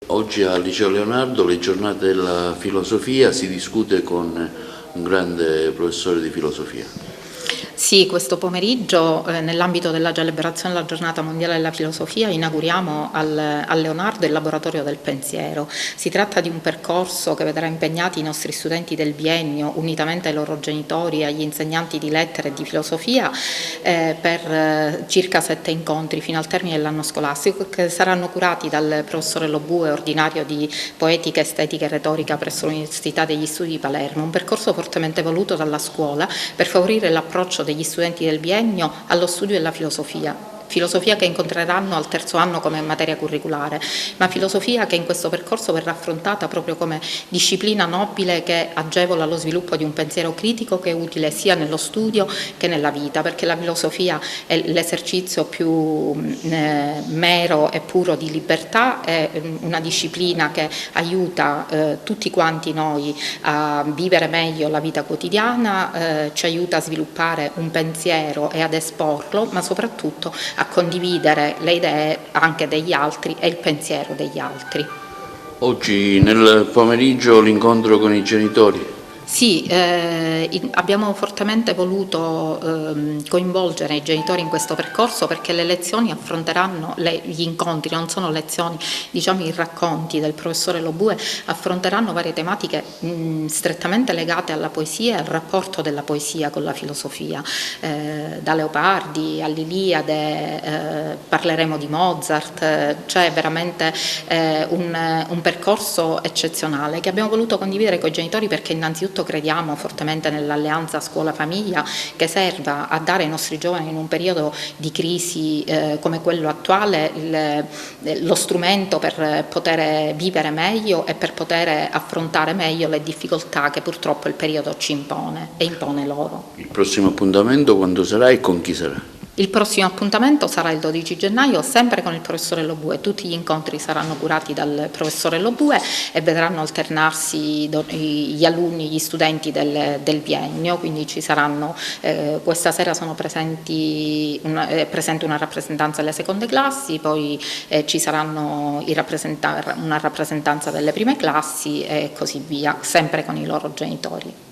Oggi al Liceo Leonardo, le giornate della filosofia, si discute con un grande professore di filosofia. Sì, questo pomeriggio nell'ambito della celebrazione della Giornata Mondiale della Filosofia inauguriamo al Leonardo il Laboratorio del Pensiero. Si tratta di un percorso che vedrà impegnati i nostri studenti del biennio, unitamente ai loro genitori e agli insegnanti di lettere e di filosofia, per circa 7 incontri fino al termine dell'anno scolastico, che saranno curati dal professore Lobue, ordinario di Poetica, Estetica e Retorica presso l'Università degli Studi di Palermo, un percorso fortemente voluto dalla scuola per favorire l'approccio degli studenti del biennio allo studio della filosofia che incontreranno al terzo anno come materia curriculare, ma filosofia che in questo percorso verrà affrontata proprio come disciplina nobile che agevola lo sviluppo di un pensiero critico che è utile sia nello studio che nella vita, perché la filosofia è l'esercizio più mero e puro di libertà, è una disciplina che aiuta tutti quanti noi a vivere meglio la vita quotidiana, ci aiuta a sviluppare un pensiero e ad esporlo, ma soprattutto a condividere le idee anche degli altri e il pensiero degli altri. Oggi nel pomeriggio l'incontro con i genitori. Sì, abbiamo fortemente voluto coinvolgere i genitori in questo percorso perché le lezioni affronteranno, gli incontri non sono lezioni, diciamo i racconti del professore Lobue affronteranno varie tematiche strettamente legate alla poesia e al rapporto della poesia con la filosofia, da Leopardi all'Iliade, parleremo di Mozart, c'è veramente un percorso eccezionale che abbiamo voluto condividere con i genitori perché innanzitutto crediamo fortemente nell'alleanza scuola-famiglia che serva a dare ai nostri giovani in un periodo di crisi come quello attuale lo strumento per poter vivere meglio e per poter affrontare meglio le difficoltà che purtroppo il periodo ci impone e impone loro. Il prossimo appuntamento quando sarà e con chi sarà? Il prossimo appuntamento sarà il 12 gennaio, sempre con il professore Lobue. Tutti gli incontri saranno curati dal professore Lobue e vedranno alternarsi gli alunni, gli studenti del biennio, quindi ci saranno, questa sera sono presente una rappresentanza delle seconde classi, poi ci saranno una rappresentanza delle prime classi e così via, sempre con i loro genitori.